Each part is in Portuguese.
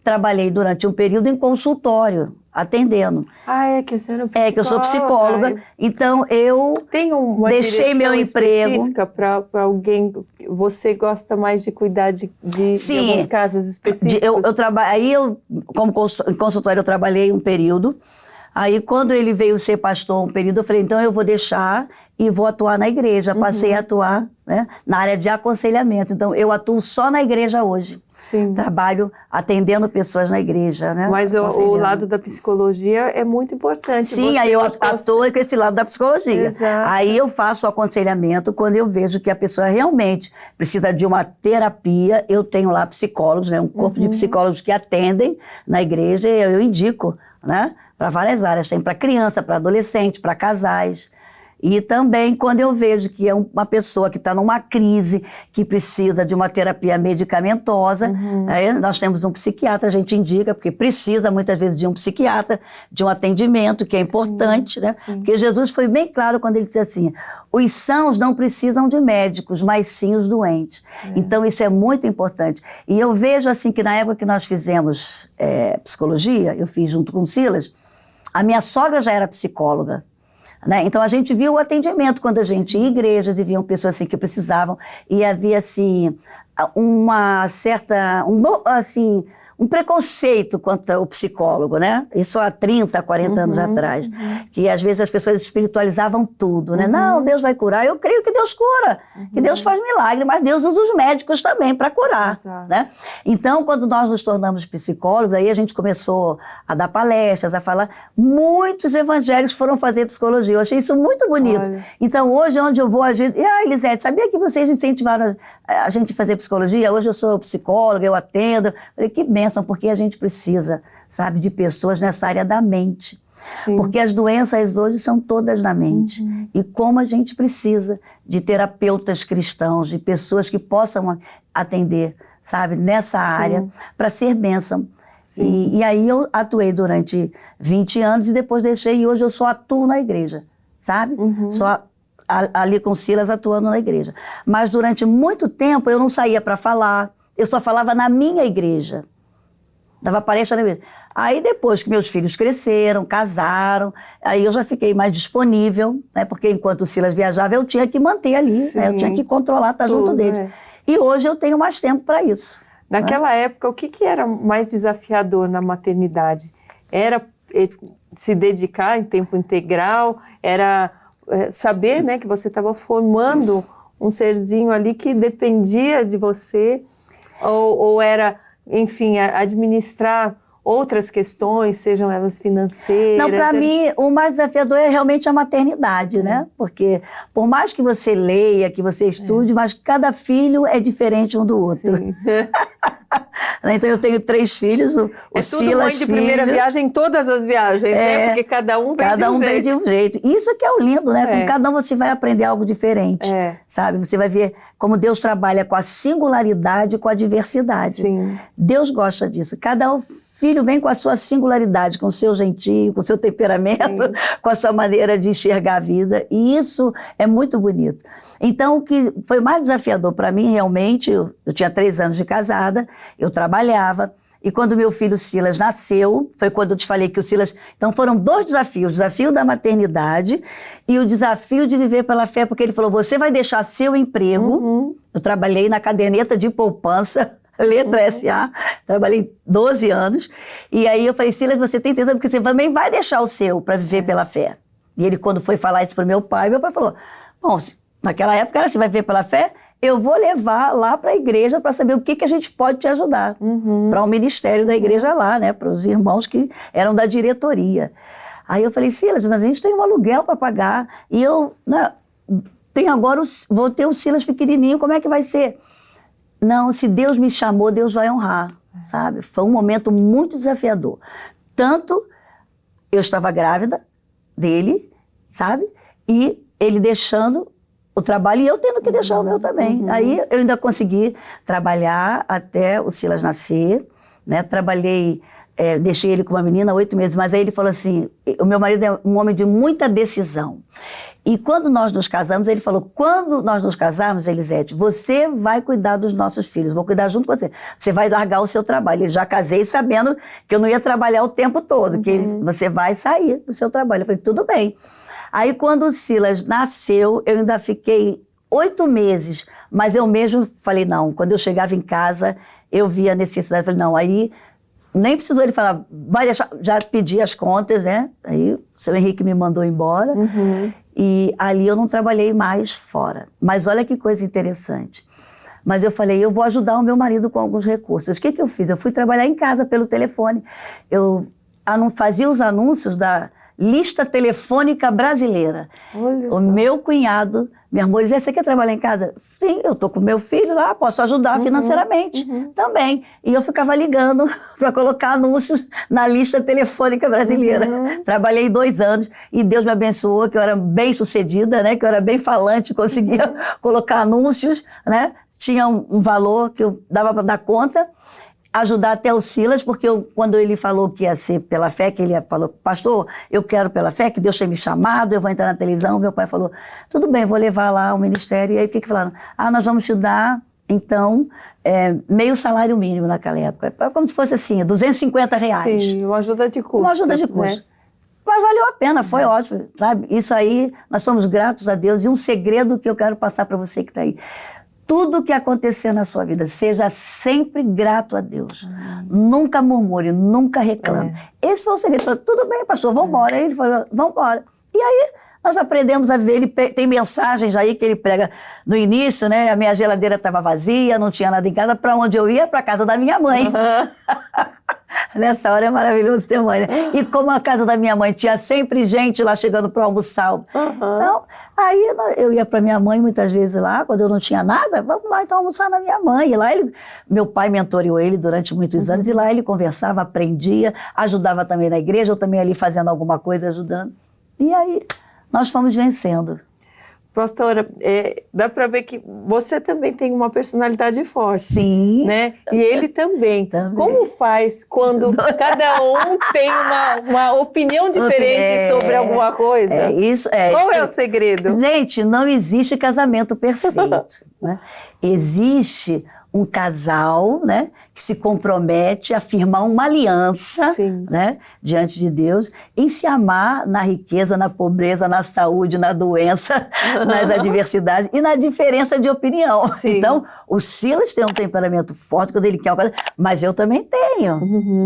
trabalhei durante um período em consultório, atendendo. Que você era psicóloga. Que eu sou psicóloga, então eu Tem uma deixei meu emprego. Para alguém, você gosta mais de cuidar de alguns casos específicos? Como consultório, eu trabalhei um período. Aí, quando ele veio ser pastor um período, eu falei, então eu vou deixar e vou atuar na igreja. Passei a atuar, né, na área de aconselhamento. Então, eu atuo só na igreja hoje. Sim. Trabalho atendendo pessoas na igreja, né? Mas o lado da psicologia é muito importante. Sim, aí eu atuo com esse lado da psicologia. Exato. Aí eu faço o aconselhamento quando eu vejo que a pessoa realmente precisa de uma terapia. Eu tenho lá psicólogos, né? Um corpo de psicólogos que atendem na igreja e eu indico, né? Para várias áreas. Tem para criança, para adolescente, para casais. E também quando eu vejo que é uma pessoa que está numa crise, que precisa de uma terapia medicamentosa, aí nós temos um psiquiatra, a gente indica, porque precisa muitas vezes de um psiquiatra, de um atendimento, que é importante, né? Sim. Porque Jesus foi bem claro quando ele disse assim, os sãos não precisam de médicos, mas sim os doentes. Então isso é muito importante. E eu vejo assim que na época que nós fizemos psicologia, eu fiz junto com o Silas, a minha sogra já era psicóloga. Né? Então a gente viu o atendimento quando a gente ia em igrejas e viam pessoas assim que precisavam e havia assim um preconceito contra o psicólogo, né? Isso há 30, 40 anos atrás, que às vezes as pessoas espiritualizavam tudo, né? Não, Deus vai curar, eu creio que Deus cura, que Deus faz milagre, mas Deus usa os médicos também para curar, né? Então, quando nós nos tornamos psicólogos, aí a gente começou a dar palestras, a falar, muitos evangélicos foram fazer psicologia, eu achei isso muito bonito. Olha. Então, hoje, onde eu vou, Elisete, sabia que vocês incentivaram a gente a fazer psicologia? Hoje eu sou psicóloga, eu atendo. Eu falei, que bênção, porque a gente precisa, sabe, de pessoas nessa área da mente. Sim. Porque as doenças hoje são todas na mente. E como a gente precisa de terapeutas cristãos, de pessoas que possam atender, sabe, nessa área, para ser bênção. E aí eu atuei durante 20 anos e depois deixei, e hoje eu só atuo na igreja, sabe? Só ali com Silas atuando na igreja. Mas durante muito tempo eu não saía para falar, eu só falava na minha igreja. Dava palestra na igreja. Aí depois que meus filhos cresceram, casaram, aí eu já fiquei mais disponível, né? Porque enquanto o Silas viajava eu tinha que manter ali, né? Eu tinha que controlar, estar junto dele. E hoje eu tenho mais tempo para isso. Naquela época, o que era mais desafiador na maternidade? Era se dedicar em tempo integral? Era saber, né, que você estava formando um serzinho ali que dependia de você? Ou era, enfim, administrar outras questões, sejam elas financeiras? Não, para mim, o mais desafiador é realmente a maternidade, né? Porque por mais que você leia, que você estude, mas cada filho é diferente um do outro. Então eu tenho 3 filhos, o tudo mãe de primeira viagem em todas as viagens, né? Porque cada um vem de um jeito. Isso que é o lindo, né? Com cada um você vai aprender algo diferente, sabe? Você vai ver como Deus trabalha com a singularidade e com a diversidade. Sim. Deus gosta disso. Cada filho vem com a sua singularidade, com o seu jeitinho, com o seu temperamento, com a sua maneira de enxergar a vida. E isso é muito bonito. Então, o que foi mais desafiador para mim, realmente, eu tinha 3 anos de casada, eu trabalhava, e quando meu filho Silas nasceu, foi quando eu te falei que o Silas... Então, foram 2 desafios, o desafio da maternidade e o desafio de viver pela fé, porque ele falou, você vai deixar seu emprego. Eu trabalhei na caderneta de poupança, letra SA, trabalhei 12 anos, e aí eu falei, Silas, você tem certeza, porque você também vai deixar o seu para viver pela fé. E ele, quando foi falar isso para meu pai falou, bom, naquela época era assim, vai viver pela fé? Eu vou levar lá para a igreja para saber o que a gente pode te ajudar, para o ministério da igreja lá, né, para os irmãos que eram da diretoria. Aí eu falei, Silas, mas a gente tem um aluguel para pagar, e eu vou ter o Silas pequenininho, como é que vai ser? Não, se Deus me chamou, Deus vai honrar, sabe? Foi um momento muito desafiador. Tanto eu estava grávida dele, sabe? E ele deixando o trabalho e eu tendo que deixar o meu também. Aí eu ainda consegui trabalhar até o Silas nascer, né? Trabalhei, deixei ele com uma menina 8 meses, mas aí ele falou assim, o meu marido é um homem de muita decisão. E quando nós nos casamos, ele falou, quando nós nos casarmos, Elisete, você vai cuidar dos nossos filhos, vou cuidar junto com você. Você vai largar o seu trabalho. Eu já casei sabendo que eu não ia trabalhar o tempo todo, que você vai sair do seu trabalho. Eu falei, tudo bem. Aí, quando o Silas nasceu, eu ainda fiquei 8 meses, mas eu mesmo falei, não, quando eu chegava em casa, eu via a necessidade, eu falei, não, aí nem precisou ele falar, vai deixar, já pedi as contas, né? Aí o seu Henrique me mandou embora e ali eu não trabalhei mais fora. Mas olha que coisa interessante. Mas eu falei, eu vou ajudar o meu marido com alguns recursos. O que eu fiz? Eu fui trabalhar em casa pelo telefone. Eu fazia os anúncios da lista telefônica brasileira. O meu cunhado, minha irmã, dizia, você quer trabalhar em casa? Sim, eu estou com meu filho lá, posso ajudar financeiramente também. E eu ficava ligando para colocar anúncios na lista telefônica brasileira. Trabalhei 2 anos e Deus me abençoou, que eu era bem sucedida, né? Que eu era bem falante, conseguia colocar anúncios, né? Tinha um valor que eu dava para dar conta. Ajudar até o Silas, porque quando ele falou que ia ser pela fé, que ele falou, pastor, eu quero pela fé, que Deus tem me chamado, eu vou entrar na televisão, meu pai falou, tudo bem, vou levar lá ao ministério. E aí o que falaram? Nós vamos te dar, então, meio salário mínimo naquela época, como se fosse assim, R$250. Sim, uma ajuda de custo. Uma ajuda de custo. Né? Mas valeu a pena, foi ótimo, sabe? Isso aí, nós somos gratos a Deus. E um segredo que eu quero passar para você que está aí. Tudo que acontecer na sua vida, seja sempre grato a Deus. Nunca murmure, nunca reclame. Esse foi o segredo. Falei, tudo bem, pastor, vamos embora. Aí ele falou, vamos embora. E aí nós aprendemos a ver, ele tem mensagens aí que ele prega no início, né? A minha geladeira estava vazia, não tinha nada em casa. Para onde eu ia? Para a casa da minha mãe. Nessa hora é maravilhoso ter mãe, né? E como a casa da minha mãe tinha sempre gente lá chegando para almoçar. Então, aí eu ia para minha mãe muitas vezes lá, quando eu não tinha nada, vamos lá então almoçar na minha mãe. E lá meu pai mentoreou ele durante muitos anos, e lá ele conversava, aprendia, ajudava também na igreja, eu também ali fazendo alguma coisa, ajudando. E aí nós fomos vencendo. Pastora, dá para ver que você também tem uma personalidade forte. Sim. Né? E ele também. Como faz quando cada um tem uma opinião diferente sobre alguma coisa? Qual é o segredo? Gente, não existe casamento perfeito. Né? Existe um casal, né, que se compromete a firmar uma aliança, né, diante de Deus, em se amar na riqueza, na pobreza, na saúde, na doença, nas adversidades e na diferença de opinião. Então, o Silas tem um temperamento forte quando ele quer uma coisa, mas eu também tenho.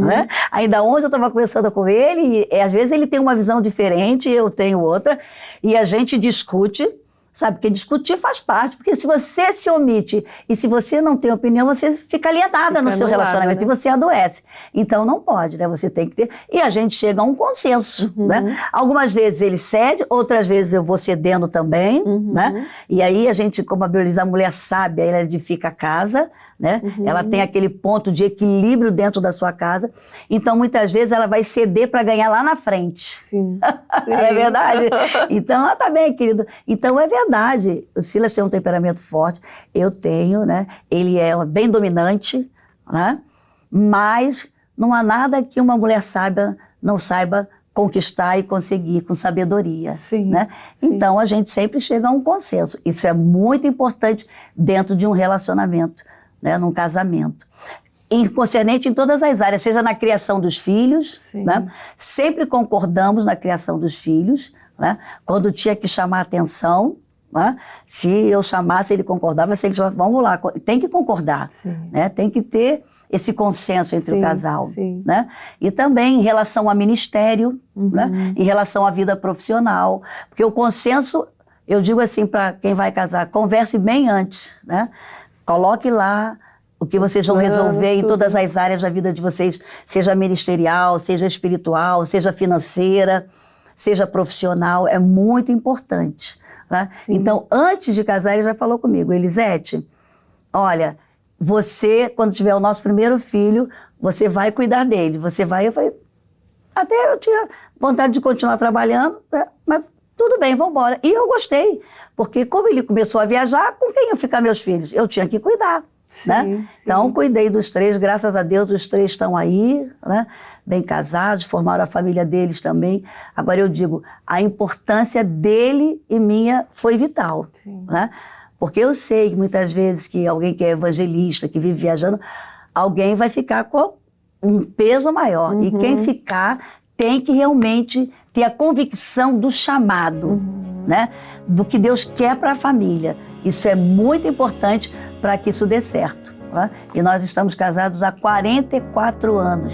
Né? Ainda ontem eu estava conversando com ele e às vezes ele tem uma visão diferente, eu tenho outra, e a gente discute. Sabe, porque discutir faz parte, porque se você se omite e se você não tem opinião, você fica alienada no seu relacionamento, né? E você adoece. Então não pode, né? Você tem que ter. E a gente chega a um consenso, né? Algumas vezes ele cede, outras vezes eu vou cedendo também, né? E aí a gente, como a Bíblia diz, a mulher sábia, ela edifica a casa, né? Ela tem aquele ponto de equilíbrio dentro da sua casa. Então, muitas vezes, ela vai ceder para ganhar lá na frente. Sim. É verdade? Então, tá bem, querido. Então, é verdade. O Silas tem um temperamento forte. Eu tenho, né? Ele é bem dominante, né? Mas não há nada que uma mulher sábia não saiba conquistar e conseguir com sabedoria. Né? Então, a gente sempre chega a um consenso. Isso é muito importante dentro de um relacionamento. Né, num casamento. E concernente em todas as áreas, seja na criação dos filhos, né? Sempre concordamos na criação dos filhos, né? Quando tinha que chamar atenção, né? Se eu chamasse, ele concordava, se ele chamasse, vamos lá, tem que concordar, né? Tem que ter esse consenso entre o casal. Né? E também em relação ao ministério, né? Em relação à vida profissional, porque o consenso, eu digo assim para quem vai casar, converse bem antes, né? Coloque lá o que vocês vão resolver em todas as áreas da vida de vocês, seja ministerial, seja espiritual, seja financeira, seja profissional, é muito importante. Né? Então, antes de casar, ele já falou comigo, Elisete, olha, você, quando tiver o nosso primeiro filho, você vai cuidar dele, você vai... Eu falei, até eu tinha vontade de continuar trabalhando, né? Mas tudo bem, vamos embora. E eu gostei. Porque como ele começou a viajar, com quem iam ficar meus filhos? Eu tinha que cuidar, né? Sim. Então, cuidei dos 3, graças a Deus, os 3 estão aí, né? Bem casados, formaram a família deles também. Agora eu digo, a importância dele e minha foi vital, né? Porque eu sei que muitas vezes que alguém que é evangelista, que vive viajando, alguém vai ficar com um peso maior. E quem ficar tem que realmente ter a convicção do chamado, né? Do que Deus quer para a família. Isso é muito importante para que isso dê certo, né? E nós estamos casados há 44 anos.